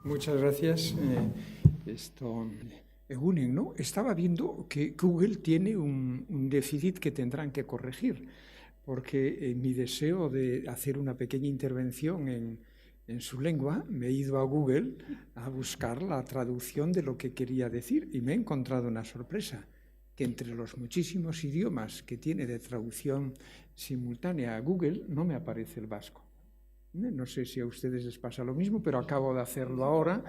Muchas gracias. Egunen, ¿no? Estaba viendo que Google tiene un déficit que tendrán que corregir, porque en mi deseo de hacer una pequeña intervención en su lengua, me he ido a Google a buscar la traducción de lo que quería decir y me he encontrado una sorpresa, que entre los muchísimos idiomas que tiene de traducción simultánea a Google no me aparece el vasco. No sé si a ustedes les pasa lo mismo, pero acabo de hacerlo ahora.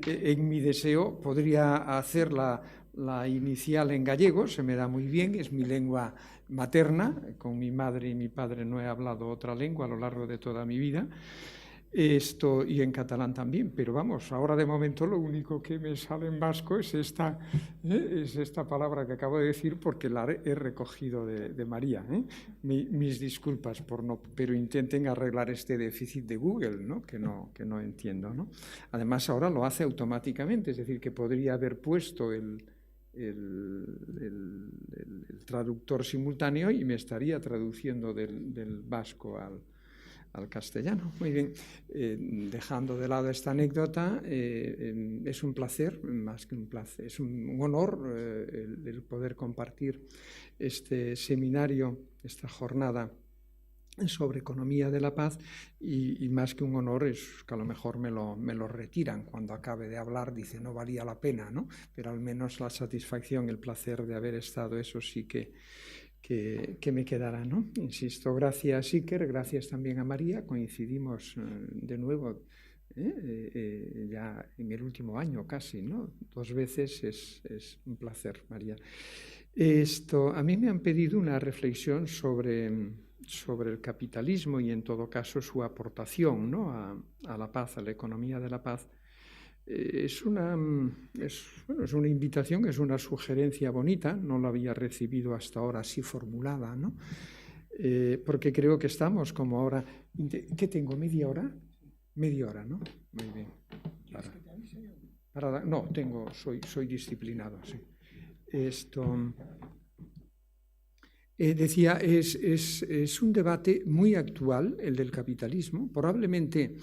En mi deseo podría hacer la inicial en gallego, se me da muy bien, es mi lengua materna, con mi madre y mi padre no he hablado otra lengua a lo largo de toda mi vida, y en catalán también, pero vamos, ahora de momento lo único que me sale en vasco es esta palabra que acabo de decir porque la he recogido de María. Mis disculpas por no, pero intenten arreglar este déficit de Google, ¿no? Que no entiendo, ¿no? Además ahora lo hace automáticamente, es decir, que podría haber puesto el traductor simultáneo y me estaría traduciendo del vasco al castellano. Muy bien, dejando de lado esta anécdota, es un placer, más que un placer, es un honor el poder compartir este seminario, esta jornada sobre economía de la paz y más que un honor es que a lo mejor me lo retiran cuando acabe de hablar, dice no valía la pena, ¿no? Pero al menos la satisfacción, el placer de haber estado, eso sí que me quedará, ¿no? Insisto, gracias Iker, gracias también a María, coincidimos de nuevo ya en el último año casi, ¿no? 2 veces es un placer, María. A mí me han pedido una reflexión sobre el capitalismo y en todo caso su aportación, ¿no? a la paz, a la economía de la paz. Es una invitación, es una sugerencia bonita, no la había recibido hasta ahora así formulada, ¿no? Porque creo que estamos como ahora... ¿Qué tengo? ¿Media hora? Media hora, ¿no? Muy bien. No, soy disciplinado, sí. Decía, es un debate muy actual, el del capitalismo, probablemente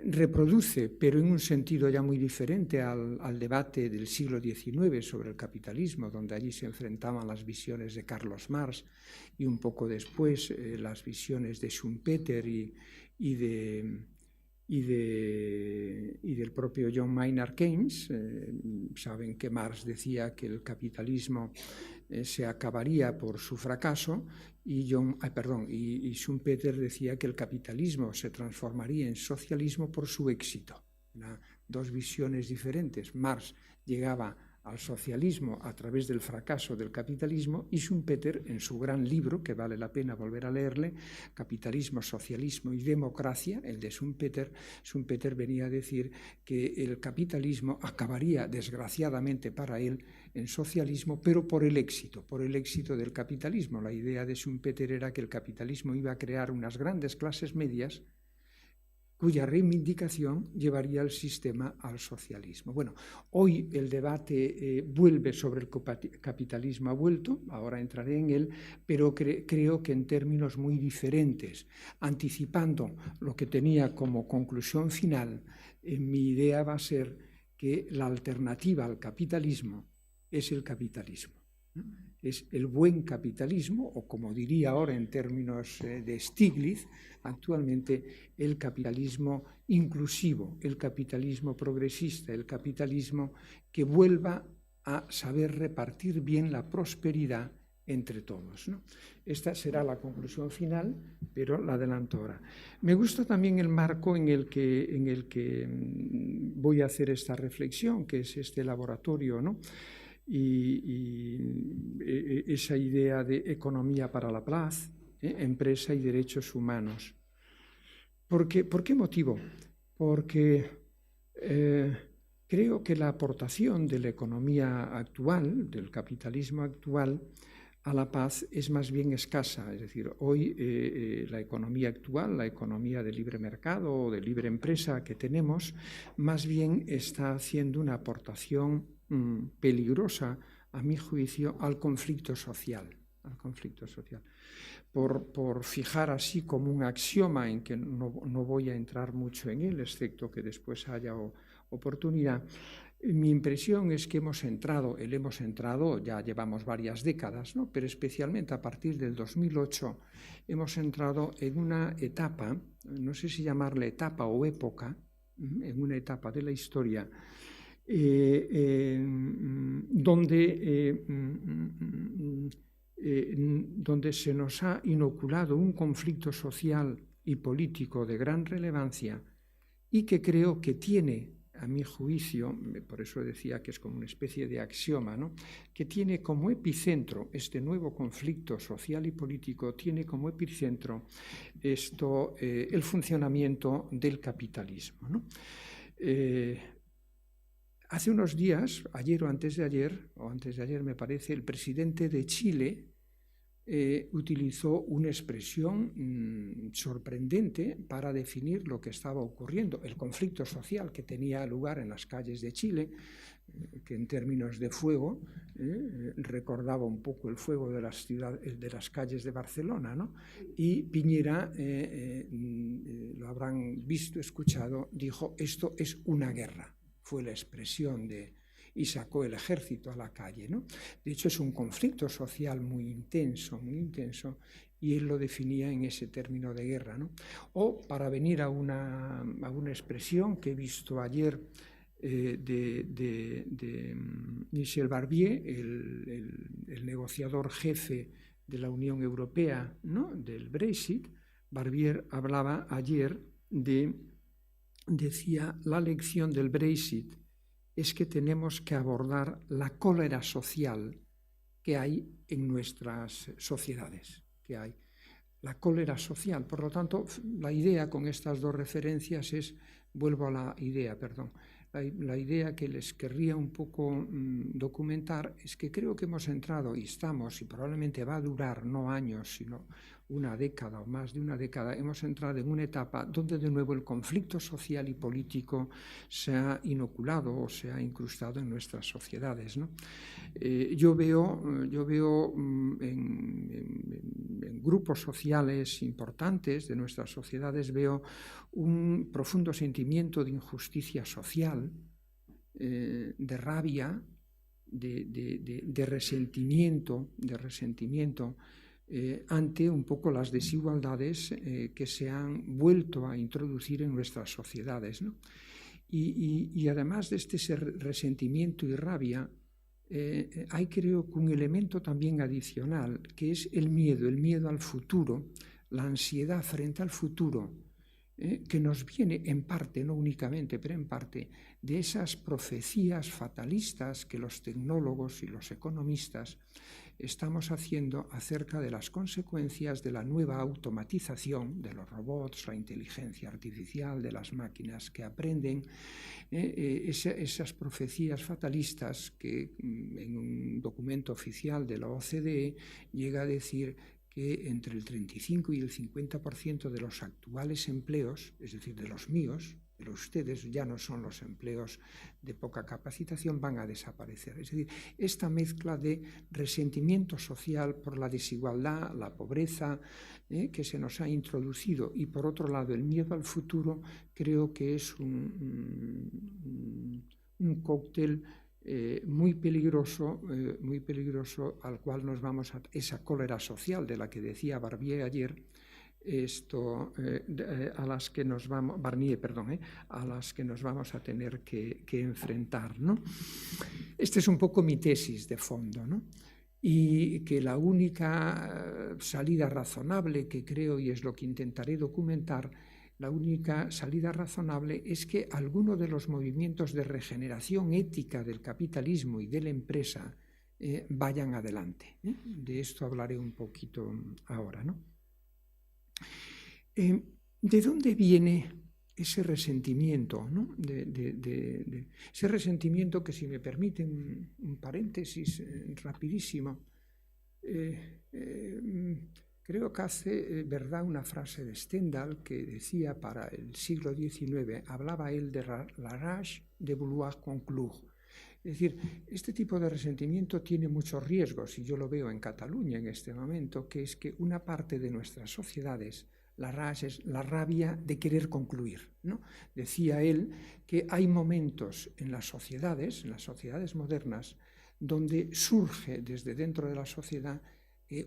reproduce, pero en un sentido ya muy diferente al debate del siglo XIX sobre el capitalismo, donde allí se enfrentaban las visiones de Carlos Marx y un poco después las visiones de Schumpeter y del propio John Maynard Keynes. Saben que Marx decía que el capitalismo se acabaría por su fracaso y Schumpeter decía que el capitalismo se transformaría en socialismo por su éxito. Dos visiones diferentes. Marx llegaba al socialismo a través del fracaso del capitalismo y Schumpeter, en su gran libro, que vale la pena volver a leerle, Capitalismo, Socialismo y Democracia, el de Schumpeter venía a decir que el capitalismo acabaría, desgraciadamente para él, en socialismo, pero por el éxito del capitalismo. La idea de Schumpeter era que el capitalismo iba a crear unas grandes clases medias cuya reivindicación llevaría el sistema al socialismo. Bueno, hoy el debate vuelve sobre el capitalismo, ha vuelto, ahora entraré en él, pero creo que en términos muy diferentes. Anticipando lo que tenía como conclusión final, mi idea va a ser que la alternativa al capitalismo es el capitalismo. Es el buen capitalismo, o como diría ahora en términos de Stiglitz, actualmente el capitalismo inclusivo, el capitalismo progresista, el capitalismo que vuelva a saber repartir bien la prosperidad entre todos, ¿no? Esta será la conclusión final, pero la adelanto ahora. Me gusta también el marco en el que voy a hacer esta reflexión, que es este laboratorio, ¿no? Y esa idea de economía para la paz, empresa y derechos humanos. ¿Por qué motivo? Porque creo que la aportación de la economía actual, del capitalismo actual, a la paz es más bien escasa. Es decir, hoy la economía actual, la economía de libre mercado o de libre empresa que tenemos, más bien está haciendo una aportación peligrosa, a mi juicio, al conflicto social. Por fijar así como un axioma en que no voy a entrar mucho en él, excepto que después haya oportunidad. Mi impresión es que hemos entrado, ya llevamos varias décadas, ¿no? Pero especialmente a partir del 2008 hemos entrado en una etapa, no sé si llamarle etapa o época, en una etapa de la historia donde se nos ha inoculado un conflicto social y político de gran relevancia y que creo que tiene, a mi juicio, por eso decía que es como una especie de axioma, ¿no? Que tiene como epicentro este nuevo conflicto social y político, tiene como epicentro el funcionamiento del capitalismo, ¿no? Hace unos días, ayer o antes de ayer me parece, el presidente de Chile utilizó una expresión sorprendente para definir lo que estaba ocurriendo, el conflicto social que tenía lugar en las calles de Chile, que en términos de fuego recordaba un poco el fuego de las calles de Barcelona, ¿no? Y Piñera, lo habrán visto, escuchado, dijo: esto es una guerra. Fue la expresión y sacó el ejército a la calle, ¿no? De hecho, es un conflicto social muy intenso, y él lo definía en ese término de guerra, ¿no? O, para venir a una expresión que he visto ayer de Michel Barnier, el negociador jefe de la Unión Europea, ¿no? Del Brexit. Barnier hablaba ayer decía: la lección del Brexit es que tenemos que abordar la cólera social que hay en nuestras sociedades, la cólera social. Por lo tanto, la idea con estas dos referencias es, vuelvo a la idea, la idea que les querría un poco documentar es que creo que hemos entrado y estamos, y probablemente va a durar no años, sino una década o más de una década, hemos entrado en una etapa donde de nuevo el conflicto social y político se ha inoculado o se ha incrustado en nuestras sociedades, ¿no? Yo veo en grupos sociales importantes de nuestras sociedades, veo un profundo sentimiento de injusticia social, de rabia, de resentimiento, ante un poco las desigualdades que se han vuelto a introducir en nuestras sociedades, ¿no? Y además de este resentimiento y rabia, hay, creo, que un elemento también adicional, que es el miedo al futuro, la ansiedad frente al futuro, que nos viene en parte, no únicamente, pero en parte, de esas profecías fatalistas que los tecnólogos y los economistas estamos haciendo acerca de las consecuencias de la nueva automatización de los robots, la inteligencia artificial, de las máquinas que aprenden, esas profecías fatalistas que en un documento oficial de la OCDE llega a decir que entre el 35 y el 50% de los actuales empleos, es decir, de los míos, de los ustedes, ya no son los empleos de poca capacitación, van a desaparecer. Es decir, esta mezcla de resentimiento social por la desigualdad, la pobreza que se nos ha introducido, y por otro lado el miedo al futuro, creo que es un cóctel muy peligroso al cual nos vamos a esa cólera social de la que decía Barnier ayer, a las que nos vamos a tener que enfrentar, ¿no? Esta es un poco mi tesis de fondo, ¿no? Y que la única salida razonable que creo, y es lo que intentaré documentar, la única salida razonable es que alguno de los movimientos de regeneración ética del capitalismo y de la empresa vayan adelante. De esto hablaré un poquito ahora, ¿no? ¿De dónde viene ese resentimiento, ¿no? Ese resentimiento que, si me permiten un paréntesis rapidísimo, creo que hace verdad una frase de Stendhal que decía, para el siglo XIX, hablaba él de la rage de vouloir conclure, Es decir, este tipo de resentimiento tiene muchos riesgos, y yo lo veo en Cataluña en este momento, que es que una parte de nuestras sociedades, es la rabia de querer concluir, ¿no? Decía él que hay momentos en las sociedades modernas, donde surge desde dentro de la sociedad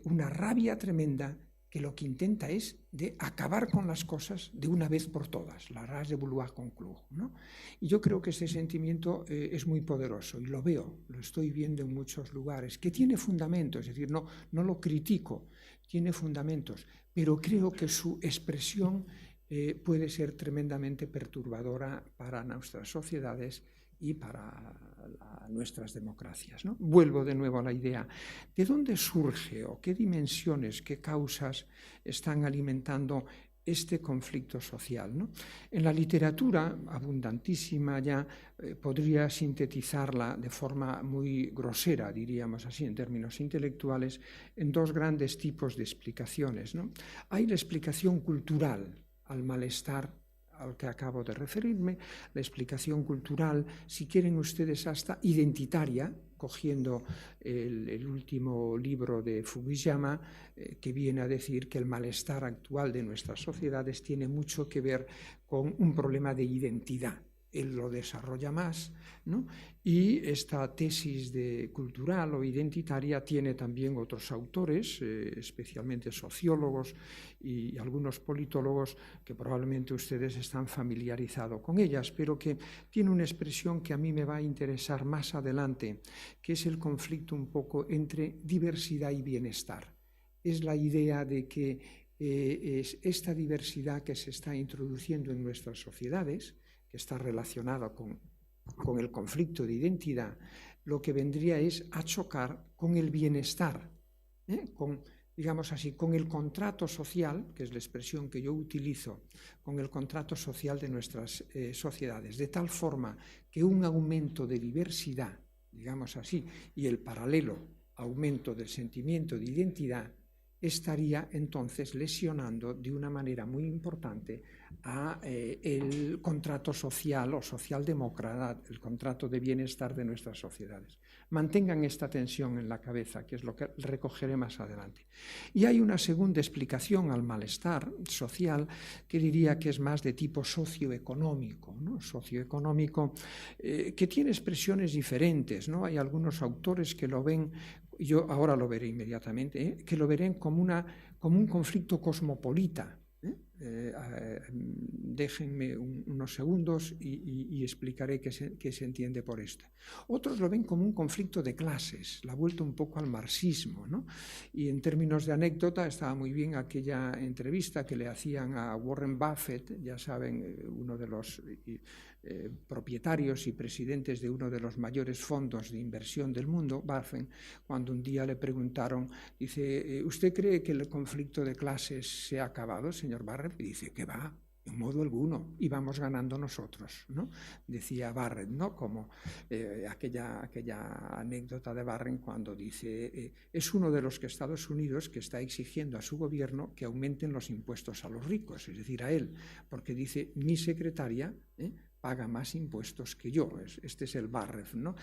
una rabia tremenda que lo que intenta es de acabar con las cosas de una vez por todas, la rage de vouloir conclure, ¿no? Y yo creo que ese sentimiento es muy poderoso, y lo veo, lo estoy viendo en muchos lugares, que tiene fundamentos, es decir, no lo critico, tiene fundamentos, pero creo que su expresión puede ser tremendamente perturbadora para nuestras sociedades y para nuestras democracias, ¿no? Vuelvo de nuevo a la idea, ¿de dónde surge o qué dimensiones, qué causas están alimentando este conflicto social, ¿no? En la literatura, abundantísima ya, podría sintetizarla de forma muy grosera, diríamos así, en términos intelectuales, en dos grandes tipos de explicaciones, ¿no? Hay la explicación cultural al malestar al que acabo de referirme, la explicación cultural, si quieren ustedes hasta identitaria, cogiendo el último libro de Fukuyama, que viene a decir que el malestar actual de nuestras sociedades tiene mucho que ver con un problema de identidad. Él lo desarrolla más, ¿no? Y esta tesis cultural o identitaria tiene también otros autores, especialmente sociólogos y algunos politólogos, que probablemente ustedes están familiarizados con ellas, pero que tiene una expresión que a mí me va a interesar más adelante, que es el conflicto un poco entre diversidad y bienestar. Es la idea de que es esta diversidad que se está introduciendo en nuestras sociedades, que está relacionada con el conflicto de identidad, lo que vendría es a chocar con el bienestar, digamos así, con el contrato social, que es la expresión que yo utilizo, con el contrato social de nuestras sociedades, de tal forma que un aumento de diversidad, digamos así, y el paralelo aumento del sentimiento de identidad, estaría entonces lesionando de una manera muy importante a el contrato social o socialdemócrata, el contrato de bienestar de nuestras sociedades. Mantengan esta tensión en la cabeza, que es lo que recogeré más adelante. Y hay una segunda explicación al malestar social que diría que es más de tipo socioeconómico, ¿no? Socioeconómico, que tiene expresiones diferentes, ¿no? Hay algunos autores que lo ven, yo ahora lo veré inmediatamente, que lo verán como un conflicto cosmopolita. Déjenme unos segundos y explicaré qué se entiende por esto. Otros lo ven como un conflicto de clases, la vuelta un poco al marxismo, ¿no? Y en términos de anécdota estaba muy bien aquella entrevista que le hacían a Warren Buffett, ya saben, uno de los propietarios y presidentes de uno de los mayores fondos de inversión del mundo, Buffett, cuando un día le preguntaron, dice, ¿usted cree que el conflicto de clases se ha acabado, señor Barrett? Y dice, que va, en modo alguno, y vamos ganando nosotros, ¿no? Decía Barrett, ¿no? Como aquella anécdota de Barrett cuando dice, es uno de los que Estados Unidos que está exigiendo a su gobierno que aumenten los impuestos a los ricos, es decir, a él, porque dice, mi secretaria paga más impuestos que yo. Este es el Barrett, ¿no?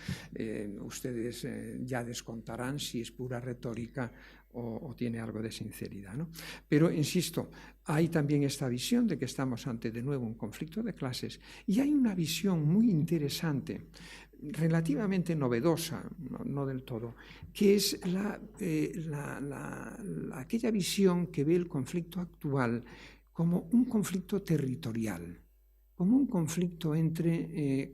Ustedes ya descontarán si es pura retórica o tiene algo de sinceridad, ¿no? Pero, insisto, hay también esta visión de que estamos ante de nuevo un conflicto de clases, y hay una visión muy interesante, relativamente novedosa, no del todo, que es aquella visión que ve el conflicto actual como un conflicto territorial, como un conflicto entre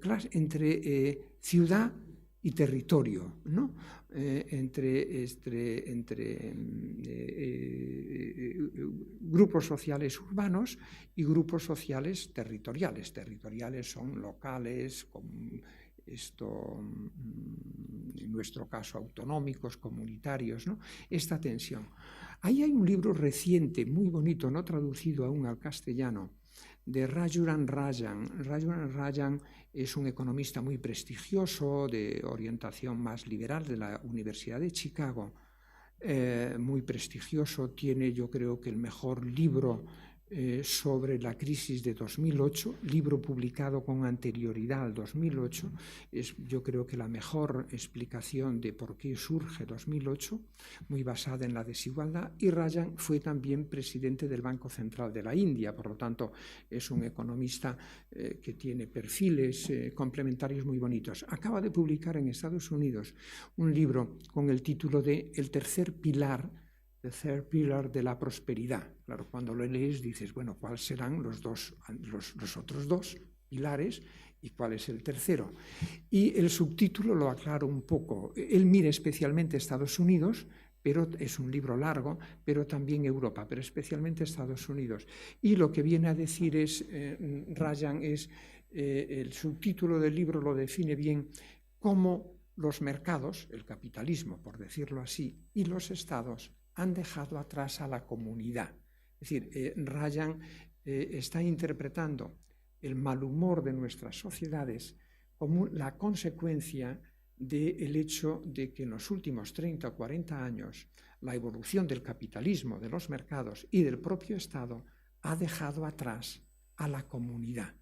ciudad y territorio, ¿no? Entre grupos sociales urbanos y grupos sociales territoriales. Territoriales son locales, en nuestro caso autonómicos, comunitarios, ¿no? Esta tensión. Ahí hay un libro reciente, muy bonito, no traducido aún al castellano, de Rajaram Rajan. Rajaram Rajan es un economista muy prestigioso, de orientación más liberal, de la Universidad de Chicago, muy prestigioso. Tiene, yo creo que el mejor libro sobre la crisis de 2008, libro publicado con anterioridad al 2008, es yo creo que la mejor explicación de por qué surge 2008, muy basada en la desigualdad, y Rajan fue también presidente del Banco Central de la India, por lo tanto es un economista que tiene perfiles complementarios muy bonitos. Acaba de publicar en Estados Unidos un libro con el título de El tercer pilar, The Third Pillar de la prosperidad. Claro, cuando lo lees dices, bueno, ¿cuáles serán los otros dos pilares y cuál es el tercero? Y el subtítulo lo aclaro un poco. Él mira especialmente Estados Unidos, pero es un libro largo, pero también Europa, pero especialmente Estados Unidos. Y lo que viene a decir es, Rajan, el subtítulo del libro lo define bien, cómo los mercados, el capitalismo, por decirlo así, y los estados han dejado atrás a la comunidad. Es decir, Rajan está interpretando el mal humor de nuestras sociedades como la consecuencia del hecho de que en los últimos 30 o 40 años la evolución del capitalismo, de los mercados y del propio Estado ha dejado atrás a la comunidad.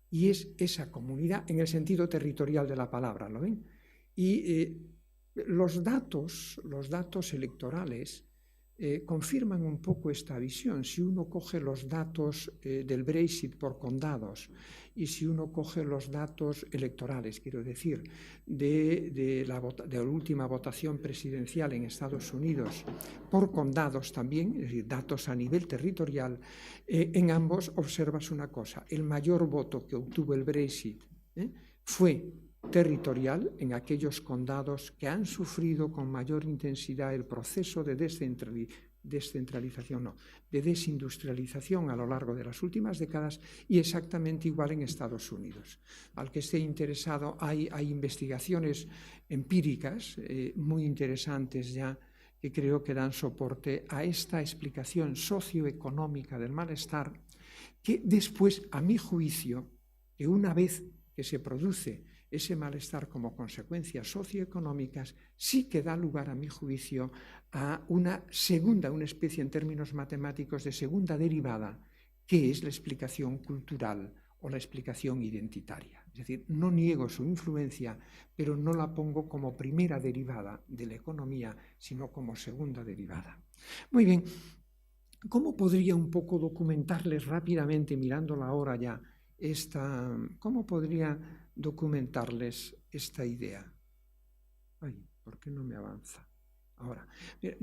Y es esa comunidad en el sentido territorial de la palabra, ¿lo ven? Y los datos electorales confirman un poco esta visión. Si uno coge los datos del Brexit por condados y si uno coge los datos electorales, quiero decir, de la última votación presidencial en Estados Unidos por condados también, es decir, datos a nivel territorial, en ambos observas una cosa: el mayor voto que obtuvo el Brexit fue territorial en aquellos condados que han sufrido con mayor intensidad el proceso de desindustrialización a lo largo de las últimas décadas, y exactamente igual en Estados Unidos. Al que esté interesado, hay investigaciones empíricas muy interesantes ya que creo que dan soporte a esta explicación socioeconómica del malestar, que después, a mi juicio, que una vez que se produce ese malestar como consecuencias socioeconómicas, sí que da lugar, a mi juicio, a una especie en términos matemáticos de segunda derivada, que es la explicación cultural o la explicación identitaria. Es decir, no niego su influencia, pero no la pongo como primera derivada de la economía, sino como segunda derivada. Muy bien, ¿cómo podría un poco documentarles rápidamente, mirando la hora ya, cómo podría documentarles esta idea? Ay, ¿por qué no me avanza? Ahora,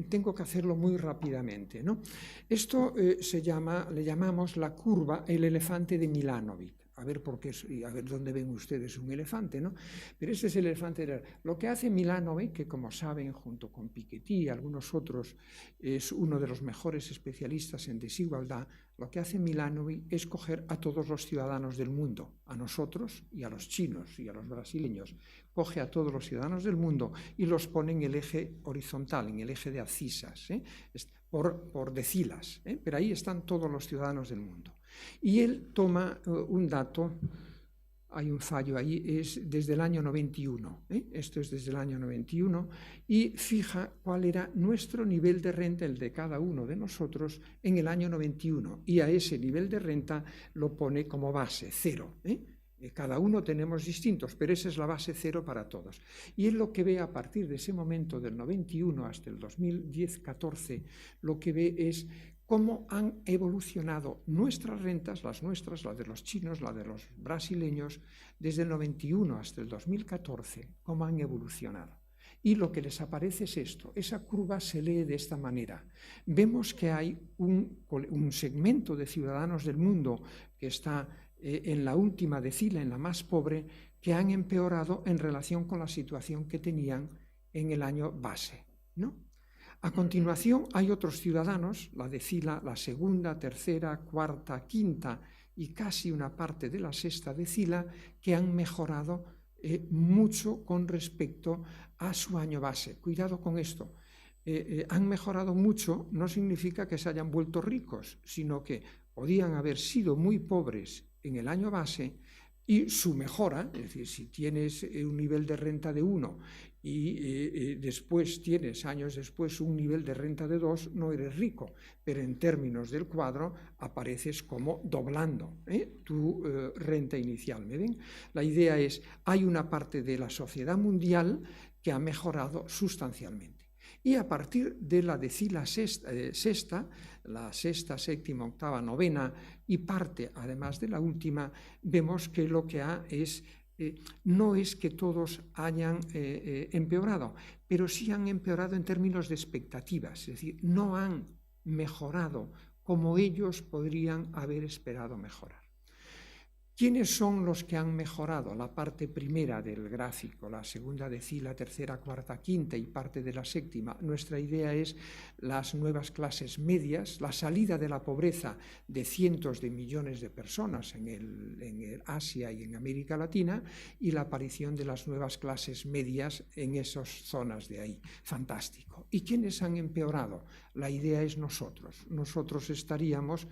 tengo que hacerlo muy rápidamente, ¿no? Esto le llamamos la curva, el elefante de Milanovic. A ver por qué, a ver dónde ven ustedes un elefante, ¿no? Pero este es el elefante. Lo que hace Milanovic, que como saben, junto con Piketty y algunos otros, es uno de los mejores especialistas en desigualdad, lo que hace Milanovic es coger a todos los ciudadanos del mundo, a nosotros y a los chinos y a los brasileños. Coge a todos los ciudadanos del mundo y los pone en el eje horizontal, en el eje de abscisas, por decilas, pero ahí están todos los ciudadanos del mundo. Y él toma un dato, hay un fallo ahí, es desde el año 91, esto es desde el año 91, y fija cuál era nuestro nivel de renta, el de cada uno de nosotros, en el año 91, y a ese nivel de renta lo pone como base, 0. Cada uno tenemos distintos, pero esa es la base 0 para todos. Y él lo que ve a partir de ese momento, del 91 hasta el 2010-14, lo que ve es cómo han evolucionado nuestras rentas, las nuestras, las de los chinos, las de los brasileños, desde el 91 hasta el 2014, cómo han evolucionado. Y lo que les aparece es esto, esa curva se lee de esta manera. Vemos que hay un segmento de ciudadanos del mundo que está en la última decila, en la más pobre, que han empeorado en relación con la situación que tenían en el año base, ¿no? A continuación hay otros ciudadanos, la decila, la segunda, tercera, cuarta, quinta y casi una parte de la sexta decila, que han mejorado mucho con respecto a su año base. Cuidado con esto. Han mejorado mucho no significa que se hayan vuelto ricos, sino que podían haber sido muy pobres en el año base, y su mejora, es decir, si tienes un nivel de renta de 1 y después tienes, años después, un nivel de renta de 2, no eres rico, pero en términos del cuadro apareces como doblando tu renta inicial. ¿Me ven? La idea es, hay una parte de la sociedad mundial que ha mejorado sustancialmente. Y a partir de la decilsexta, la sexta, séptima, octava, novena y parte además de la última, vemos que lo que ha es, no es que todos hayan empeorado, pero sí han empeorado en términos de expectativas, es decir, no han mejorado como ellos podrían haber esperado mejorar. ¿Quiénes son los que han mejorado? La parte primera del gráfico, la segunda decila, tercera, cuarta, quinta y parte de la séptima. Nuestra idea es las nuevas clases medias, la salida de la pobreza de cientos de millones de personas en el Asia y en América Latina y la aparición de las nuevas clases medias en esas zonas de ahí. Fantástico. ¿Y quiénes han empeorado? La idea es nosotros. Nosotros estaríamos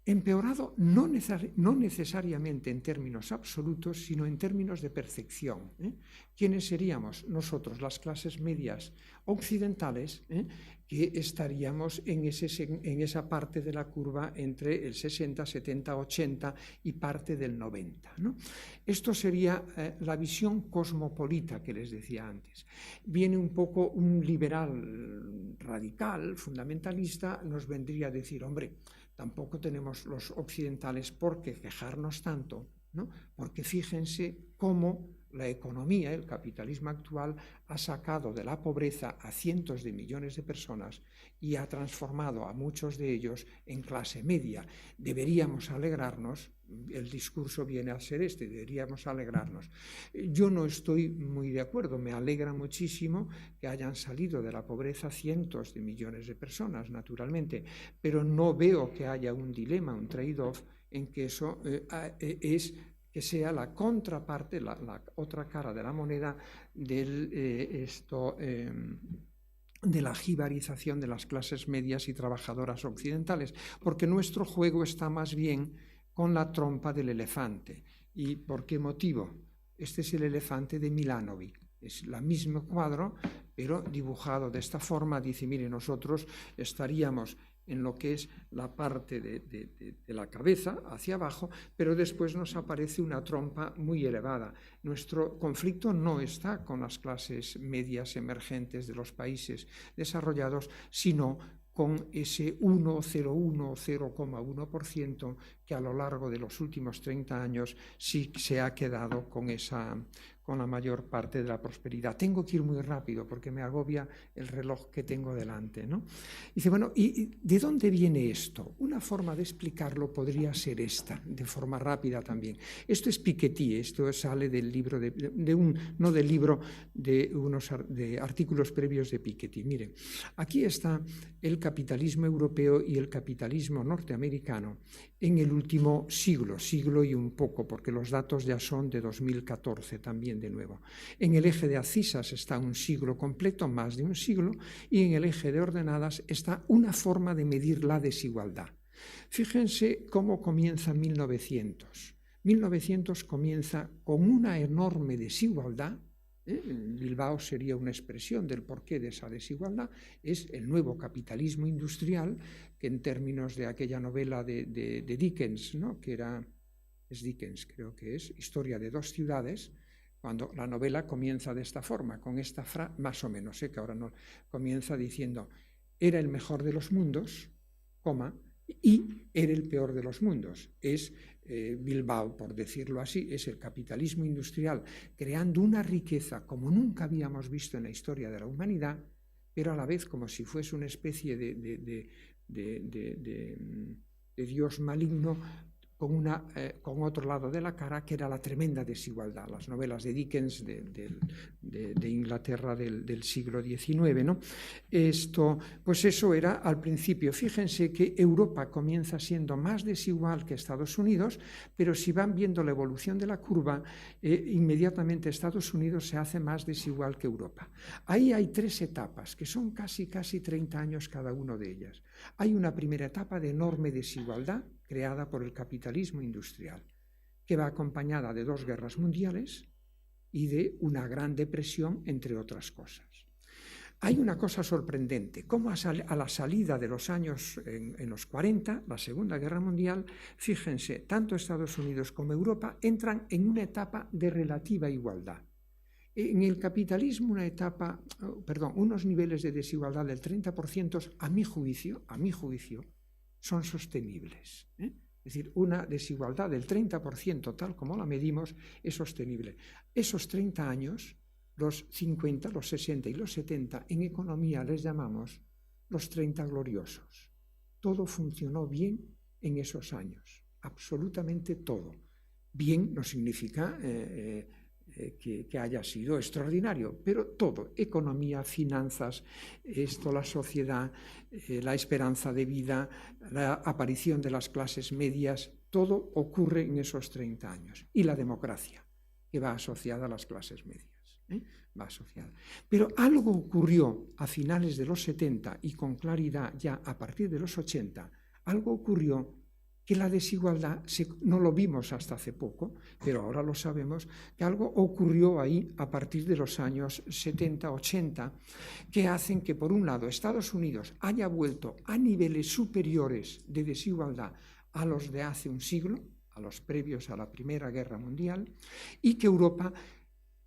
empeorado no necesariamente en términos absolutos, sino en términos de percepción. ¿Quiénes seríamos? Nosotros, las clases medias occidentales, que estaríamos en esa parte de la curva entre el 60, 70, 80 y parte del 90. ¿no? Esto sería la visión cosmopolita que les decía antes. Viene un poco un liberal radical, fundamentalista, nos vendría a decir, hombre, tampoco tenemos los occidentales por qué quejarnos tanto, ¿no? Porque fíjense cómo la economía, el capitalismo actual, ha sacado de la pobreza a cientos de millones de personas y ha transformado a muchos de ellos en clase media. Deberíamos alegrarnos, el discurso viene a ser este, deberíamos alegrarnos. Yo no estoy muy de acuerdo, me alegra muchísimo que hayan salido de la pobreza cientos de millones de personas, naturalmente, pero no veo que haya un dilema, un trade-off, en que eso es que sea la contraparte, la otra cara de la moneda de la jibarización de las clases medias y trabajadoras occidentales, porque nuestro juego está más bien con la trompa del elefante. ¿Y por qué motivo? Este es el elefante de Milanovic. Es el mismo cuadro, pero dibujado de esta forma. Dice, mire, nosotros estaríamos en lo que es la parte de la cabeza hacia abajo, pero después nos aparece una trompa muy elevada. Nuestro conflicto no está con las clases medias emergentes de los países desarrollados, sino con ese 1,01 o 0,1% que a lo largo de los últimos 30 años sí se ha quedado con la mayor parte de la prosperidad. Tengo que ir muy rápido porque me agobia el reloj que tengo delante, ¿no? Dice, bueno, ¿y de dónde viene esto? Una forma de explicarlo podría ser esta, de forma rápida también. Esto es Piketty, esto sale del libro no del libro, de artículos previos de Piketty. Miren, aquí está el capitalismo europeo y el capitalismo norteamericano en el último siglo y un poco, porque los datos ya son de 2014 también de nuevo. En el eje de abscisas está un siglo completo, más de un siglo, y en el eje de ordenadas está una forma de medir la desigualdad. Fíjense cómo comienza 1900. 1900 comienza con una enorme desigualdad. Bilbao sería una expresión del porqué de esa desigualdad, es el nuevo capitalismo industrial, que en términos de aquella novela de Dickens, ¿no? Es Dickens, creo que es, Historia de dos ciudades, cuando la novela comienza de esta forma, con esta frase, más o menos, que ahora no, comienza diciendo, era el mejor de los mundos, y era el peor de los mundos. Es Bilbao, por decirlo así, es el capitalismo industrial creando una riqueza como nunca habíamos visto en la historia de la humanidad, pero a la vez como si fuese una especie de Dios maligno con otro lado de la cara, que era la tremenda desigualdad. Las novelas de Dickens de Inglaterra del siglo XIX, ¿no? Pues eso era al principio. Fíjense que Europa comienza siendo más desigual que Estados Unidos, pero si van viendo la evolución de la curva, inmediatamente Estados Unidos se hace más desigual que Europa. Ahí hay tres etapas, que son casi 30 años cada una de ellas. Hay una primera etapa de enorme desigualdad, creada por el capitalismo industrial. que va acompañada de 2 guerras mundiales y de una gran depresión, entre otras cosas. Hay una cosa sorprendente, cómo a la salida de los años en los 40, la Segunda Guerra Mundial, fíjense, tanto Estados Unidos como Europa entran en una etapa de relativa igualdad. En el capitalismo unos niveles de desigualdad del 30%, a mi juicio, son sostenibles. Es decir, una desigualdad del 30%, tal como la medimos, es sostenible. Esos 30 años, los 50, los 60 y los 70, en economía les llamamos los 30 gloriosos. Todo funcionó bien en esos años, absolutamente todo. Bien no significa que haya sido extraordinario, pero todo, economía, finanzas, la sociedad, la esperanza de vida, la aparición de las clases medias, todo ocurre en esos 30 años. Y la democracia, que va asociada a las clases medias. Va asociada. Pero algo ocurrió a finales de los 70 y con claridad ya a partir de los 80, algo ocurrió que la desigualdad, no lo vimos hasta hace poco, pero ahora lo sabemos, que algo ocurrió ahí a partir de los años 70, 80, que hacen que, por un lado, Estados Unidos haya vuelto a niveles superiores de desigualdad a los de hace un siglo, a los previos a la Primera Guerra Mundial, y que Europa,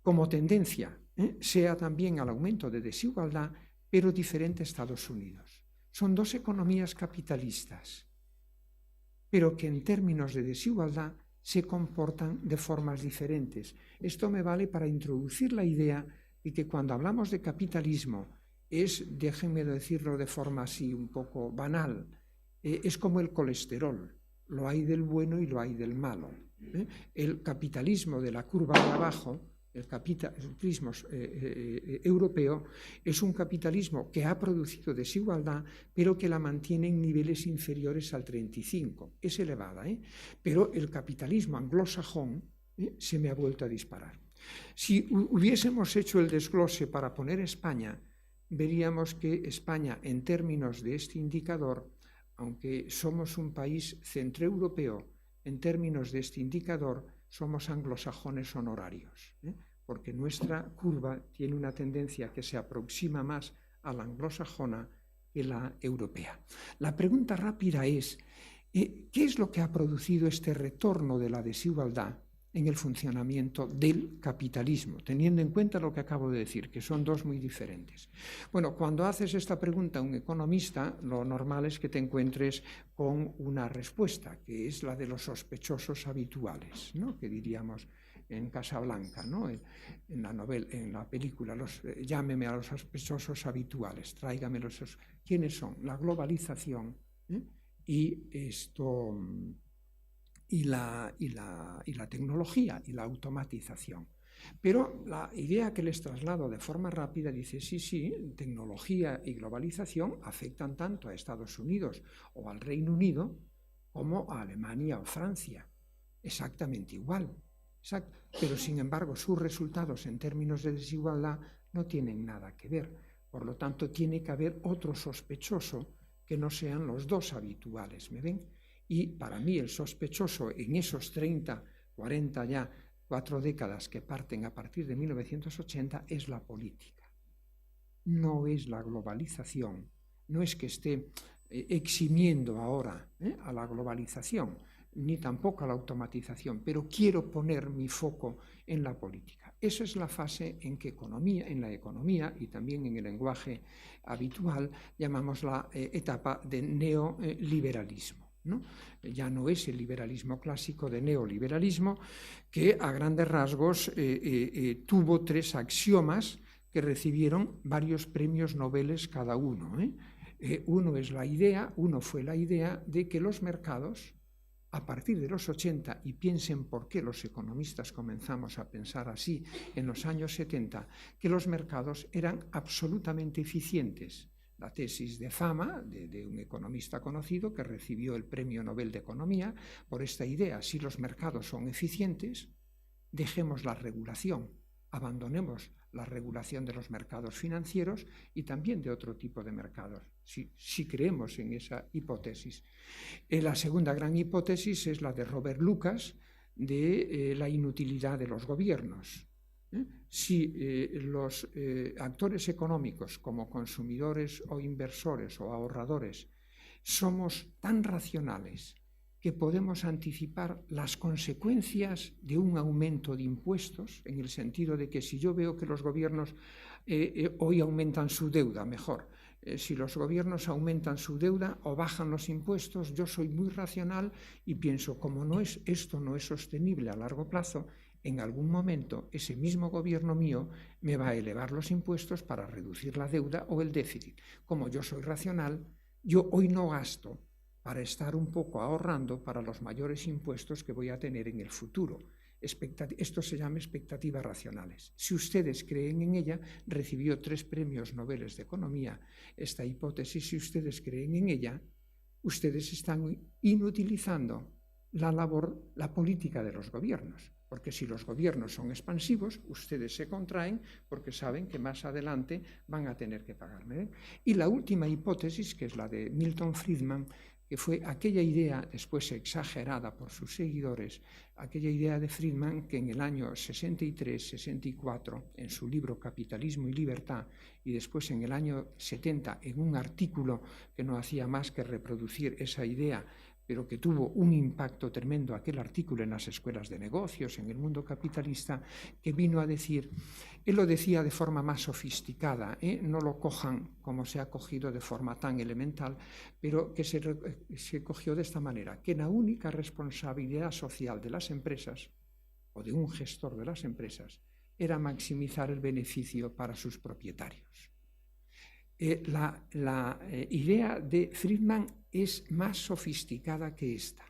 como tendencia, sea también al aumento de desigualdad, pero diferente a Estados Unidos. Son 2 economías capitalistas, pero que en términos de desigualdad se comportan de formas diferentes. Esto me vale para introducir la idea de que cuando hablamos de capitalismo déjenme decirlo de forma así un poco banal, es como el colesterol, lo hay del bueno y lo hay del malo. El capitalismo de la curva de abajo, el capitalismo europeo, es un capitalismo que ha producido desigualdad, pero que la mantiene en niveles inferiores al 35. Es elevada, pero el capitalismo anglosajón se me ha vuelto a disparar. Si hubiésemos hecho el desglose para poner España, veríamos que España, en términos de este indicador, aunque somos un país centroeuropeo, en términos de este indicador, somos anglosajones honorarios, porque nuestra curva tiene una tendencia que se aproxima más a la anglosajona que la europea. La pregunta rápida es, ¿qué es lo que ha producido este retorno de la desigualdad en el funcionamiento del capitalismo, teniendo en cuenta lo que acabo de decir, que son 2 muy diferentes? Bueno, cuando haces esta pregunta a un economista, lo normal es que te encuentres con una respuesta, que es la de los sospechosos habituales, ¿no? Que diríamos en Casablanca, ¿no? En la novela, en la película, llámeme a los sospechosos habituales, tráigame ¿quiénes son? La globalización y la tecnología y la automatización. Pero la idea que les traslado de forma rápida dice, sí, tecnología y globalización afectan tanto a Estados Unidos o al Reino Unido como a Alemania o Francia. Exactamente igual. Pero, sin embargo, sus resultados en términos de desigualdad no tienen nada que ver. Por lo tanto, tiene que haber otro sospechoso que no sean los 2 habituales, ¿me ven? Y para mí el sospechoso en esos 30, 40 ya, 4 décadas que parten a partir de 1980 es la política. No es la globalización, no es que esté eximiendo ahora a la globalización, ni tampoco a la automatización, pero quiero poner mi foco en la política. Esa es la fase en que en la economía y también en el lenguaje habitual llamamos la etapa de neoliberalismo, ¿no? Ya no es el liberalismo clásico de neoliberalismo, que a grandes rasgos tuvo 3 axiomas que recibieron varios premios Nobel cada uno. Uno fue la idea de que los mercados, a partir de los 80, y piensen por qué los economistas comenzamos a pensar así en los años 70, que los mercados eran absolutamente eficientes. La tesis de Fama, de un economista conocido que recibió el Premio Nobel de Economía por esta idea: si los mercados son eficientes, dejemos la regulación, abandonemos la regulación de los mercados financieros y también de otro tipo de mercados, si creemos en esa hipótesis. La segunda gran hipótesis es la de Robert Lucas, de la inutilidad de los gobiernos. Si los actores económicos, como consumidores o inversores o ahorradores, somos tan racionales que podemos anticipar las consecuencias de un aumento de impuestos, en el sentido de que si yo veo que los gobiernos hoy aumentan su deuda, mejor, si los gobiernos aumentan su deuda o bajan los impuestos, yo soy muy racional y pienso, como esto no es sostenible a largo plazo, en algún momento ese mismo gobierno mío me va a elevar los impuestos para reducir la deuda o el déficit. Como yo soy racional, yo hoy no gasto para estar un poco ahorrando para los mayores impuestos que voy a tener en el futuro. Esto se llama expectativas racionales. Si ustedes creen en ella, recibió 3 premios Nobel de Economía. Esta hipótesis, si ustedes creen en ella, ustedes están inutilizando la política de los gobiernos. Porque si los gobiernos son expansivos, ustedes se contraen porque saben que más adelante van a tener que pagarme. Y la última hipótesis, que es la de Milton Friedman, que fue aquella idea, después exagerada por sus seguidores, aquella idea de Friedman que en el año 63-64, en su libro Capitalismo y Libertad, y después en el año 70, en un artículo que no hacía más que reproducir esa idea, pero que tuvo un impacto tremendo aquel artículo en las escuelas de negocios, en el mundo capitalista, que vino a decir, él lo decía de forma más sofisticada, no lo cojan como se ha cogido de forma tan elemental, pero que se cogió de esta manera, que la única responsabilidad social de las empresas, o de un gestor de las empresas, era maximizar el beneficio para sus propietarios. La idea de Friedman es más sofisticada que esta,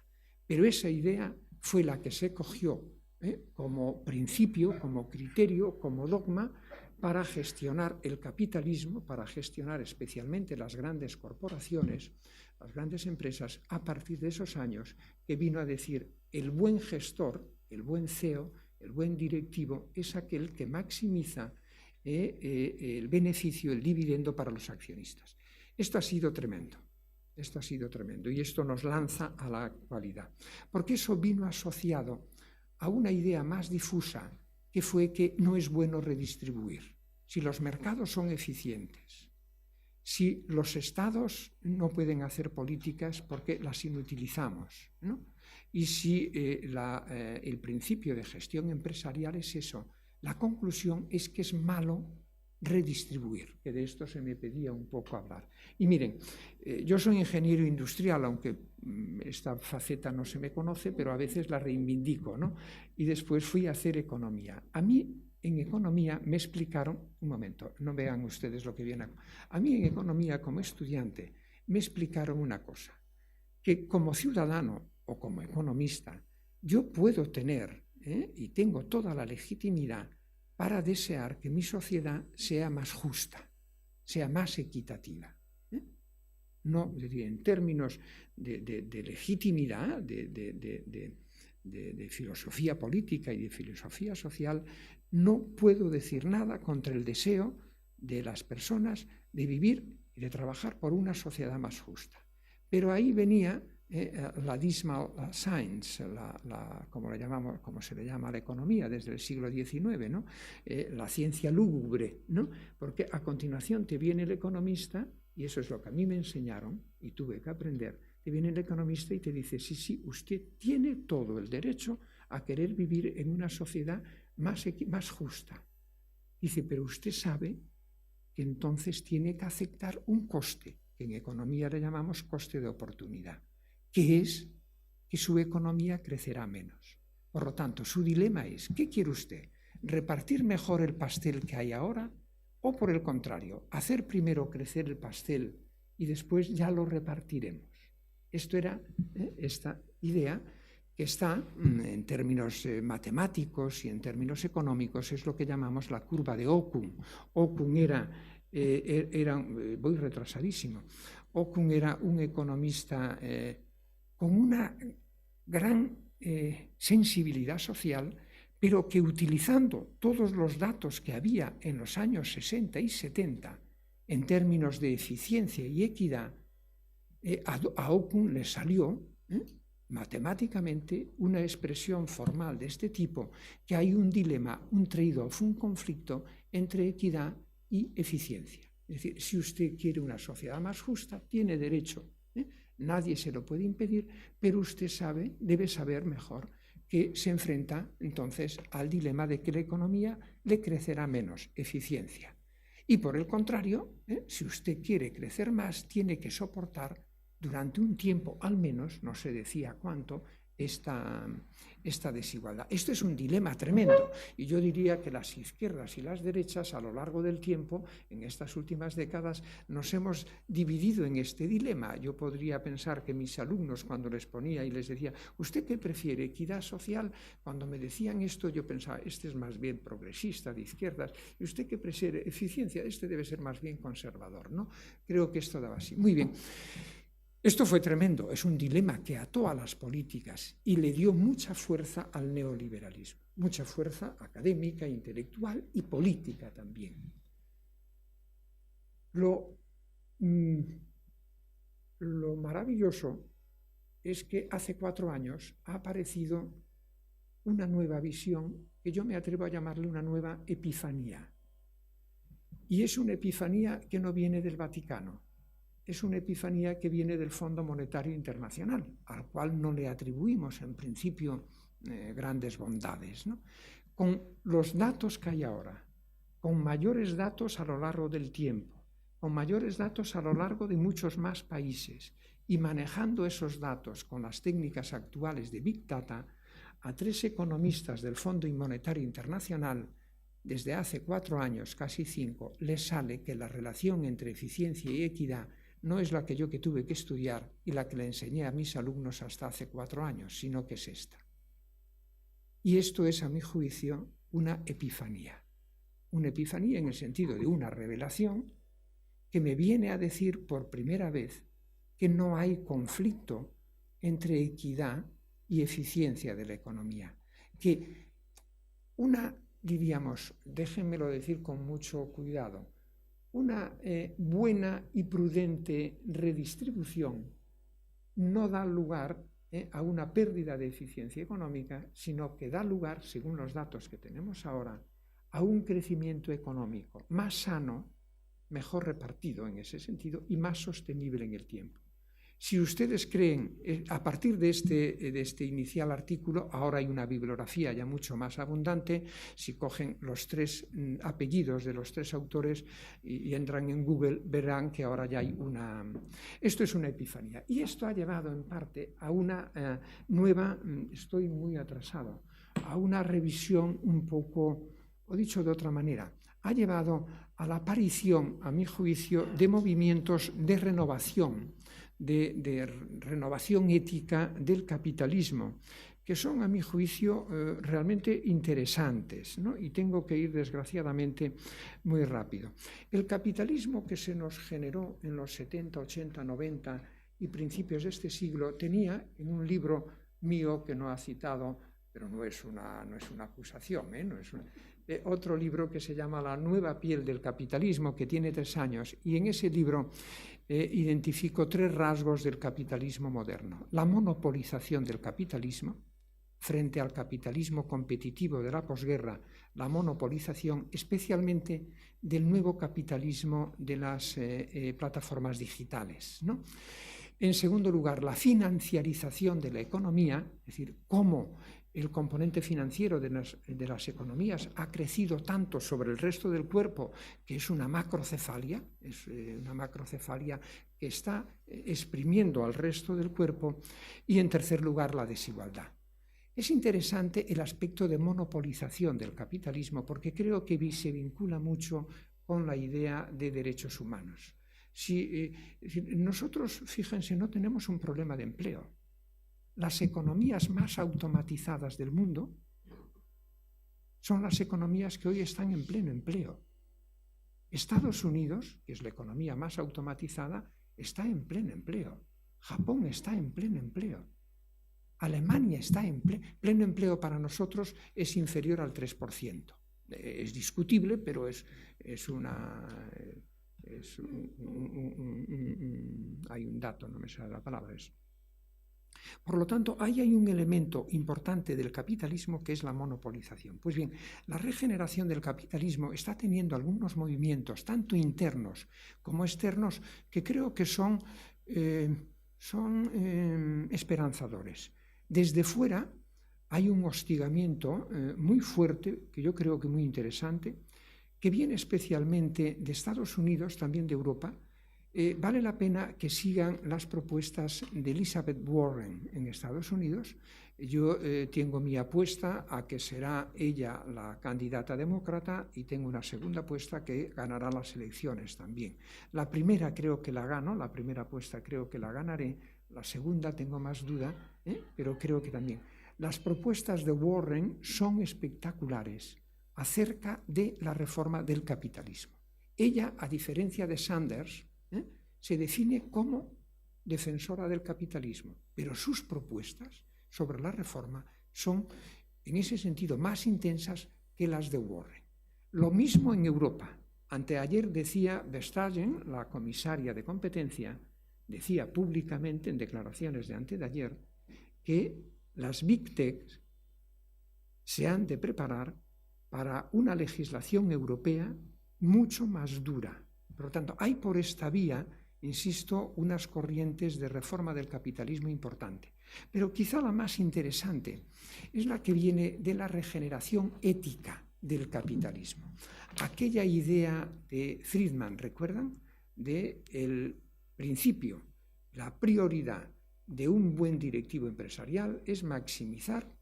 pero esa idea fue la que se cogió como principio, como criterio, como dogma para gestionar el capitalismo, para gestionar especialmente las grandes corporaciones, las grandes empresas, a partir de esos años que vino a decir el buen gestor, el buen CEO, el buen directivo es aquel que maximiza el beneficio, el dividendo para los accionistas. Esto ha sido tremendo y esto nos lanza a la actualidad, porque eso vino asociado a una idea más difusa que fue que no es bueno redistribuir. Si los mercados son eficientes, si los estados no pueden hacer políticas porque las inutilizamos, ¿no? Y si el principio de gestión empresarial es eso, la conclusión es que es malo redistribuir, que de esto se me pedía un poco hablar. Y miren, yo soy ingeniero industrial, aunque esta faceta no se me conoce, pero a veces la reivindico, ¿no? Y después fui a hacer economía. A mí en economía me explicaron, un momento, no vean ustedes lo que viene. A mí en economía como estudiante me explicaron una cosa, que como ciudadano o como economista yo puedo tener y tengo toda la legitimidad para desear que mi sociedad sea más justa, sea más equitativa. No, en términos de legitimidad, de filosofía política y de filosofía social, no puedo decir nada contra el deseo de las personas de vivir y de trabajar por una sociedad más justa. Pero ahí venía la dismal science, como se le llama a la economía desde el siglo XIX, ¿no? La ciencia lúgubre, ¿no? Porque a continuación te viene el economista, y eso es lo que a mí me enseñaron y tuve que aprender, te viene el economista y te dice, sí, usted tiene todo el derecho a querer vivir en una sociedad más justa. Dice, pero usted sabe que entonces tiene que aceptar un coste, que en economía le llamamos coste de oportunidad, que es que su economía crecerá menos. Por lo tanto, su dilema es, ¿qué quiere usted? ¿Repartir mejor el pastel que hay ahora? ¿O por el contrario, hacer primero crecer el pastel y después ya lo repartiremos? Esto era esta idea que está, en términos matemáticos y en términos económicos, es lo que llamamos la curva de Okun. Okun voy retrasadísimo, Okun era un economista con una gran sensibilidad social, pero que utilizando todos los datos que había en los años 60 y 70 en términos de eficiencia y equidad, a Okun le salió matemáticamente una expresión formal de este tipo, que hay un dilema, un trade-off, un conflicto entre equidad y eficiencia. Es decir, si usted quiere una sociedad más justa, tiene derecho, nadie se lo puede impedir, pero usted debe saber mejor que se enfrenta entonces al dilema de que la economía le crecerá menos eficiencia. Y por el contrario, si usted quiere crecer más, tiene que soportar durante un tiempo, al menos, no se decía cuánto, esta desigualdad. Esto es un dilema tremendo y yo diría que las izquierdas y las derechas a lo largo del tiempo, en estas últimas décadas, nos hemos dividido en este dilema. Yo podría pensar que mis alumnos, cuando les ponía y les decía, ¿usted qué prefiere, equidad social? Cuando me decían esto, yo pensaba, este es más bien progresista, de izquierdas, y usted qué prefiere, eficiencia, este debe ser más bien conservador, ¿no? Creo que esto daba así. Muy bien. Esto fue tremendo, es un dilema que ató a las políticas y le dio mucha fuerza al neoliberalismo, mucha fuerza académica, intelectual y política también. Lo maravilloso es que hace 4 años ha aparecido una nueva visión que yo me atrevo a llamarle una nueva epifanía. Y es una epifanía que no viene del Vaticano. Es una epifanía que viene del Fondo Monetario Internacional, al cual no le atribuimos en principio grandes bondades, ¿no? Con los datos que hay ahora, con mayores datos a lo largo del tiempo, con mayores datos a lo largo de muchos más países y manejando esos datos con las técnicas actuales de Big Data, a 3 economistas del Fondo Monetario Internacional, desde hace 4 años, casi 5, les sale que la relación entre eficiencia y equidad no es la que yo tuve que estudiar y la que le enseñé a mis alumnos hasta hace 4 años, sino que es esta. Y esto es, a mi juicio, una epifanía. Una epifanía en el sentido de una revelación que me viene a decir por primera vez que no hay conflicto entre equidad y eficiencia de la economía. Que diríamos, déjenmelo decir con mucho cuidado, una buena y prudente redistribución no da lugar a una pérdida de eficiencia económica, sino que da lugar, según los datos que tenemos ahora, a un crecimiento económico más sano, mejor repartido en ese sentido y más sostenible en el tiempo. Si ustedes creen, a partir de este inicial artículo, ahora hay una bibliografía ya mucho más abundante, si cogen los 3 apellidos de los 3 autores y entran en Google, verán que ahora ya hay Esto es una epifanía. Y esto ha llevado en parte a una nueva, estoy muy atrasado, a una revisión un poco, o dicho de otra manera, ha llevado a la aparición, a mi juicio, de movimientos de renovación, de renovación ética del capitalismo, que son, a mi juicio, realmente interesantes, ¿no? Y tengo que ir, desgraciadamente, muy rápido. El capitalismo que se nos generó en los 70, 80, 90 y principios de este siglo tenía, en un libro mío que no ha citado, pero no es una acusación, no es otro libro que se llama La nueva piel del capitalismo, que tiene 3 años, y en ese libro identifico 3 rasgos del capitalismo moderno. La monopolización del capitalismo, frente al capitalismo competitivo de la posguerra, la monopolización especialmente del nuevo capitalismo de las plataformas digitales, ¿no? En segundo lugar, la financiarización de la economía, es decir, cómo el componente financiero de las economías ha crecido tanto sobre el resto del cuerpo que es una macrocefalia que está exprimiendo al resto del cuerpo. Y en tercer lugar, la desigualdad. Es interesante el aspecto de monopolización del capitalismo porque creo que se vincula mucho con la idea de derechos humanos. Si nosotros, fíjense, no tenemos un problema de empleo. Las economías más automatizadas del mundo son las economías que hoy están en pleno empleo. Estados Unidos, que es la economía más automatizada, está en pleno empleo. Japón está en pleno empleo. Alemania está en pleno empleo. Para nosotros es inferior al 3%. Es discutible, pero hay un dato, no me sale la palabra, Por lo tanto, ahí hay un elemento importante del capitalismo que es la monopolización. Pues bien, la regeneración del capitalismo está teniendo algunos movimientos, tanto internos como externos, que creo que son esperanzadores. Desde fuera hay un hostigamiento muy fuerte, que yo creo que muy interesante, que viene especialmente de Estados Unidos, también de Europa. Vale la pena que sigan las propuestas de Elizabeth Warren en Estados Unidos. Yo tengo mi apuesta a que será ella la candidata demócrata y tengo una segunda apuesta que ganará las elecciones también. La primera creo que la gano, la primera apuesta creo que la ganaré, la segunda tengo más duda, pero creo que también. Las propuestas de Warren son espectaculares acerca de la reforma del capitalismo. Ella, a diferencia de Sanders, se define como defensora del capitalismo, pero sus propuestas sobre la reforma son, en ese sentido, más intensas que las de Warren. Lo mismo en Europa. Anteayer decía Vestager, la comisaria de competencia, decía públicamente en declaraciones de antes de ayer que las Big Tech se han de preparar para una legislación europea mucho más dura. Por lo tanto, hay por esta vía, insisto, unas corrientes de reforma del capitalismo importante. Pero quizá la más interesante es la que viene de la regeneración ética del capitalismo. Aquella idea de Friedman, ¿recuerdan? Del principio, la prioridad de un buen directivo empresarial es maximizar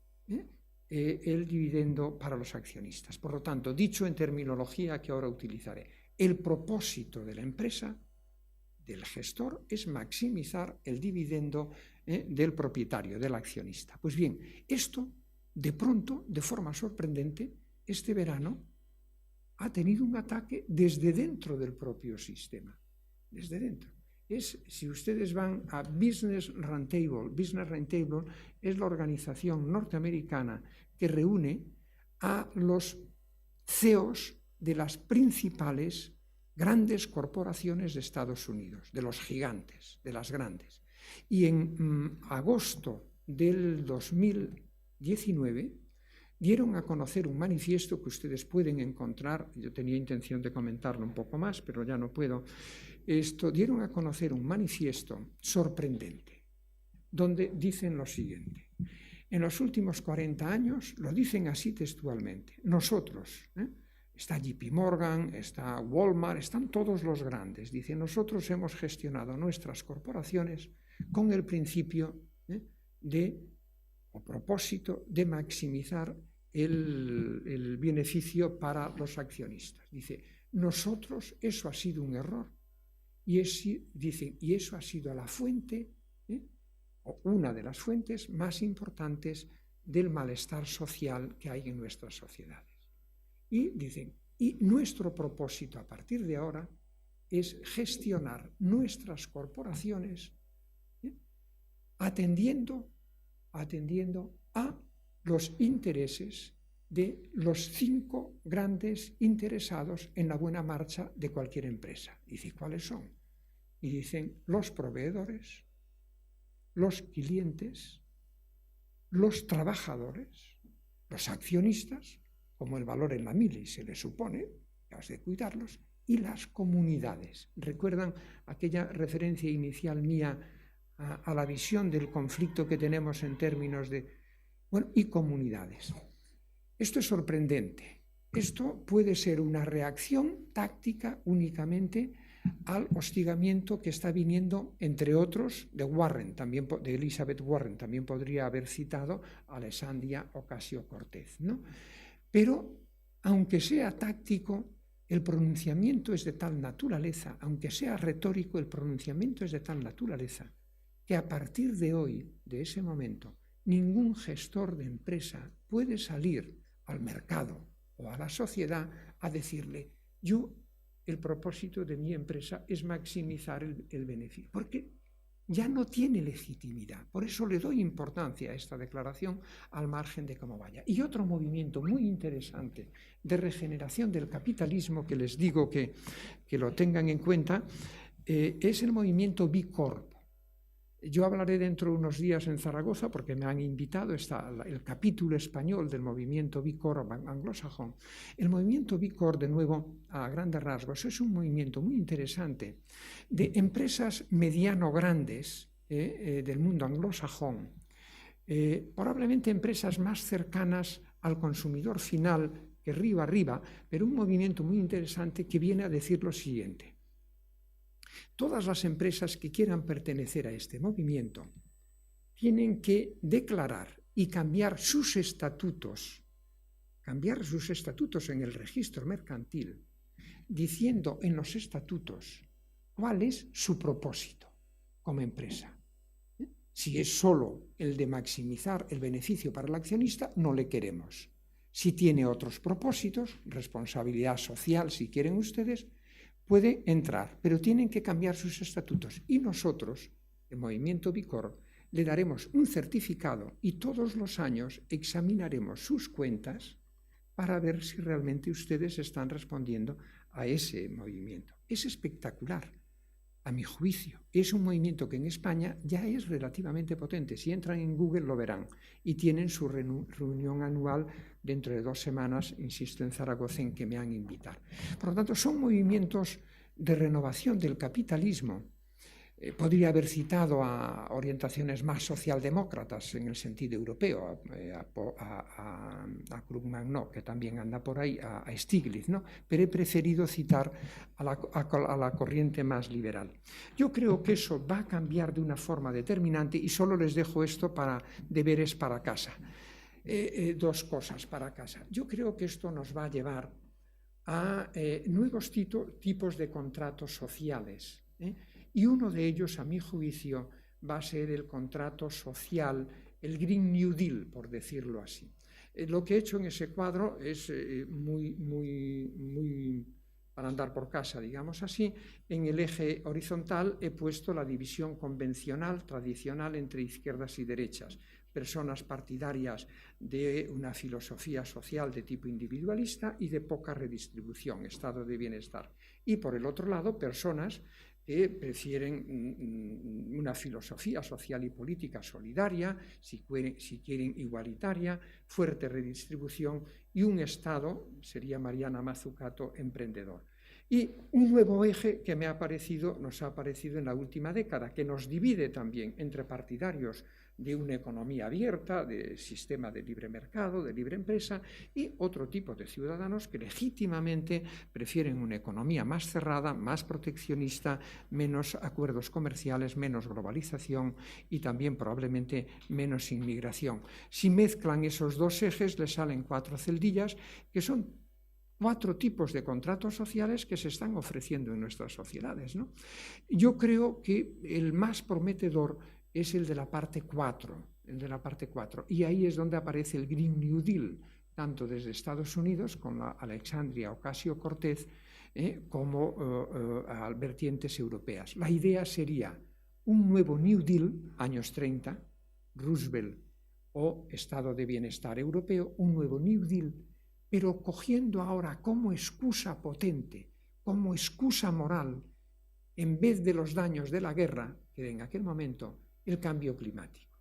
el dividendo para los accionistas. Por lo tanto, dicho en terminología que ahora utilizaré, el propósito de la empresa, del gestor, es maximizar el dividendo del propietario, del accionista. Pues bien, esto, de pronto, de forma sorprendente, este verano ha tenido un ataque desde dentro del propio sistema. Desde dentro. Si ustedes van a Business Roundtable es la organización norteamericana que reúne a los CEOs de las principales grandes corporaciones de Estados Unidos, de los gigantes, de las grandes. Y en agosto del 2019 dieron a conocer un manifiesto que ustedes pueden encontrar, yo tenía intención de comentarlo un poco más, pero ya no puedo. Dieron a conocer un manifiesto sorprendente, donde dicen lo siguiente. En los últimos 40 años, lo dicen así textualmente, nosotros, está JP Morgan, está Walmart, están todos los grandes, dicen, nosotros hemos gestionado nuestras corporaciones con el principio o propósito de maximizar el beneficio para los accionistas. Dice, nosotros, eso ha sido un error. Y eso ha sido la fuente, o una de las fuentes más importantes del malestar social que hay en nuestras sociedades. Y dicen, y nuestro propósito a partir de ahora es gestionar nuestras corporaciones atendiendo a los intereses de los 5 grandes interesados en la buena marcha de cualquier empresa. Dice, ¿cuáles son? Y dicen los proveedores, los clientes, los trabajadores, los accionistas, como el valor en la mili se les supone, ya has de cuidarlos, y las comunidades. ¿Recuerdan aquella referencia inicial mía a la visión del conflicto que tenemos en términos de... y comunidades? Esto es sorprendente. Esto puede ser una reacción táctica únicamente al hostigamiento que está viniendo, entre otros, de Warren, también de Elizabeth Warren, también podría haber citado a Alexandria Ocasio-Cortez, ¿no? Pero, aunque sea táctico, el pronunciamiento es de tal naturaleza, aunque sea retórico, el pronunciamiento es de tal naturaleza, que a partir de hoy, de ese momento, ningún gestor de empresa puede salir al mercado o a la sociedad a decirle, el propósito de mi empresa es maximizar el beneficio, porque ya no tiene legitimidad. Por eso le doy importancia a esta declaración al margen de cómo vaya. Y otro movimiento muy interesante de regeneración del capitalismo, que les digo que lo tengan en cuenta, es el movimiento B Corp. Yo hablaré dentro de unos días en Zaragoza, porque me han invitado, está el capítulo español del movimiento B Corp anglosajón. El movimiento B Corp, de nuevo, a grandes rasgos, es un movimiento muy interesante de empresas mediano-grandes del mundo anglosajón, probablemente empresas más cercanas al consumidor final que Río Arriba, pero un movimiento muy interesante que viene a decir lo siguiente. Todas las empresas que quieran pertenecer a este movimiento tienen que declarar y cambiar sus estatutos en el registro mercantil, diciendo en los estatutos cuál es su propósito como empresa. Si es solo el de maximizar el beneficio para el accionista, no le queremos. Si tiene otros propósitos, responsabilidad social, si quieren ustedes, puede entrar, pero tienen que cambiar sus estatutos. Y nosotros, el Movimiento B Corp, le daremos un certificado y todos los años examinaremos sus cuentas para ver si realmente ustedes están respondiendo a ese movimiento. Es espectacular, a mi juicio. Es un movimiento que en España ya es relativamente potente. Si entran en Google lo verán. Y tienen su reunión anual dentro de 2 semanas, insisto, en Zaragoza, en que me han invitado. Por lo tanto, son movimientos de renovación del capitalismo. Podría haber citado a orientaciones más socialdemócratas en el sentido europeo, a Krugman no, que también anda por ahí, a Stiglitz, ¿no? Pero he preferido citar a la corriente más liberal. Yo creo que eso va a cambiar de una forma determinante y solo les dejo esto para deberes para casa. 2 cosas para casa. Yo creo que esto nos va a llevar a nuevos tipos de contratos sociales, y uno de ellos, a mi juicio, va a ser el contrato social, el Green New Deal, por decirlo así. Lo que he hecho en ese cuadro es muy para andar por casa, digamos así. En el eje horizontal he puesto la división convencional, tradicional, entre izquierdas y derechas. Personas partidarias de una filosofía social de tipo individualista y de poca redistribución, estado de bienestar. Y por el otro lado, personas que prefieren una filosofía social y política solidaria, si quieren igualitaria, fuerte redistribución y un Estado, sería Mariana Mazzucato, emprendedor. Y un nuevo eje que nos ha aparecido en la última década, que nos divide también entre partidarios de una economía abierta, de sistema de libre mercado, de libre empresa, y otro tipo de ciudadanos que legítimamente prefieren una economía más cerrada, más proteccionista, menos acuerdos comerciales, menos globalización y también probablemente menos inmigración. Si mezclan esos 2 ejes, les salen 4 celdillas, que son 4 tipos de contratos sociales que se están ofreciendo en nuestras sociedades, ¿no? Yo creo que el más prometedor es el de la parte 4, y ahí es donde aparece el Green New Deal, tanto desde Estados Unidos, con la Alexandria Ocasio-Cortez, como a vertientes europeas. La idea sería un nuevo New Deal, años 30, Roosevelt o Estado de Bienestar Europeo, un nuevo New Deal, pero cogiendo ahora como excusa potente, como excusa moral, en vez de los daños de la guerra, que en aquel momento, el cambio climático.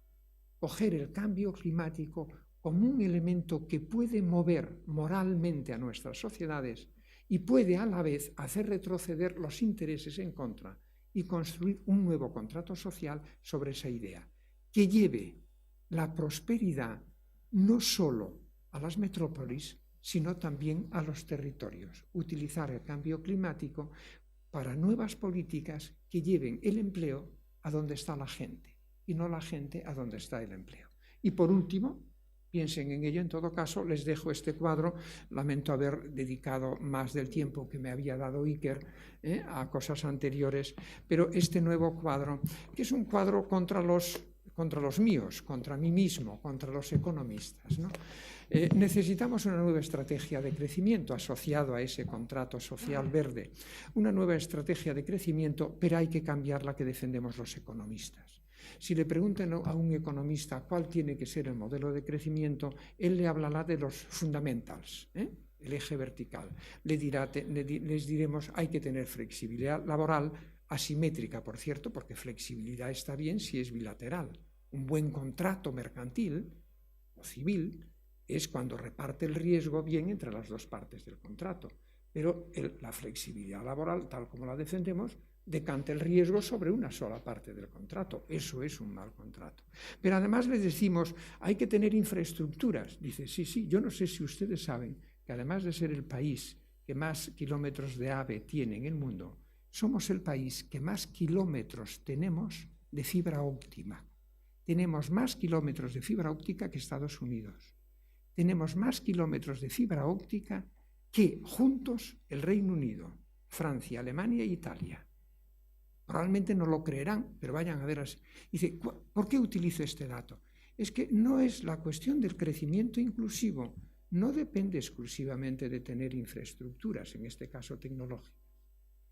Coger el cambio climático como un elemento que puede mover moralmente a nuestras sociedades y puede a la vez hacer retroceder los intereses en contra y construir un nuevo contrato social sobre esa idea, que lleve la prosperidad no solo a las metrópolis, sino también a los territorios. Utilizar el cambio climático para nuevas políticas que lleven el empleo a donde está la gente y no la gente a donde está el empleo. Y por último, piensen en ello, en todo caso, les dejo este cuadro. Lamento haber dedicado más del tiempo que me había dado Iker a cosas anteriores, pero este nuevo cuadro, que es un cuadro contra los míos, contra mí mismo, contra los economistas, ¿no? Necesitamos una nueva estrategia de crecimiento asociado a ese contrato social verde, una nueva estrategia de crecimiento, pero hay que cambiar la que defendemos los economistas. Si le preguntan a un economista cuál tiene que ser el modelo de crecimiento, él le hablará de los fundamentals, el eje vertical. Les diremos hay que tener flexibilidad laboral, asimétrica, por cierto, porque flexibilidad está bien si es bilateral. Un buen contrato mercantil o civil es cuando reparte el riesgo bien entre las dos partes del contrato. Pero la flexibilidad laboral, tal como la defendemos, decanta el riesgo sobre una sola parte del contrato. Eso es un mal contrato. Pero además les decimos, hay que tener infraestructuras. Dice, sí, yo no sé si ustedes saben que además de ser el país que más kilómetros de AVE tiene en el mundo, somos el país que más kilómetros tenemos de fibra óptica. Tenemos más kilómetros de fibra óptica que Estados Unidos. Tenemos más kilómetros de fibra óptica que juntos el Reino Unido, Francia, Alemania e Italia. Probablemente no lo creerán, pero vayan a ver así. Dice, ¿por qué utilizo este dato? Es que no es la cuestión del crecimiento inclusivo, no depende exclusivamente de tener infraestructuras, en este caso tecnológicas,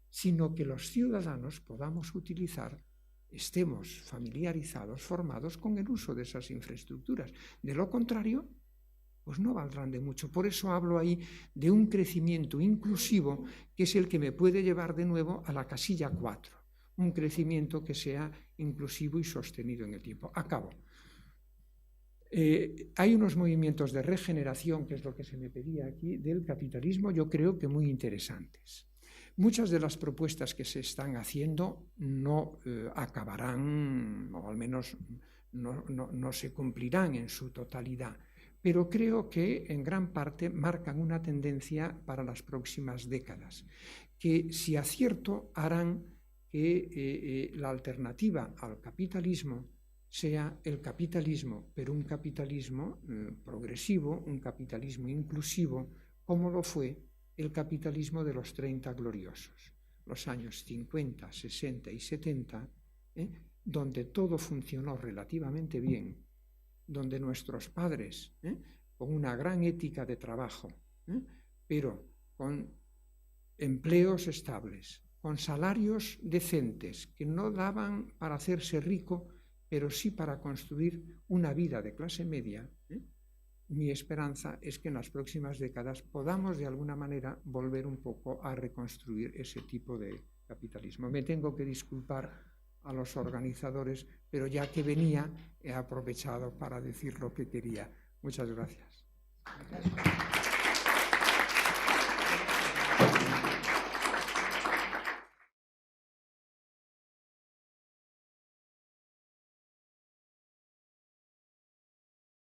sino que los ciudadanos podamos utilizar, estemos familiarizados, formados con el uso de esas infraestructuras. De lo contrario, pues no valdrán de mucho. Por eso hablo ahí de un crecimiento inclusivo, que es el que me puede llevar de nuevo a la casilla 4. Un crecimiento que sea inclusivo y sostenido en el tiempo. Acabo. Hay unos movimientos de regeneración, que es lo que se me pedía aquí, del capitalismo, yo creo que muy interesantes. Muchas de las propuestas que se están haciendo no acabarán, o al menos no se cumplirán en su totalidad, pero creo que en gran parte marcan una tendencia para las próximas décadas, que si acierto harán que la alternativa al capitalismo sea el capitalismo, pero un capitalismo progresivo, un capitalismo inclusivo, como lo fue el capitalismo de los 30 gloriosos, los años 50, 60 y 70, donde todo funcionó relativamente bien, donde nuestros padres, con una gran ética de trabajo, pero con empleos estables, con salarios decentes, que no daban para hacerse rico, pero sí para construir una vida de clase media, mi esperanza es que en las próximas décadas podamos de alguna manera volver un poco a reconstruir ese tipo de capitalismo. Me tengo que disculpar a los organizadores, pero ya que venía he aprovechado para decir lo que quería. Muchas gracias.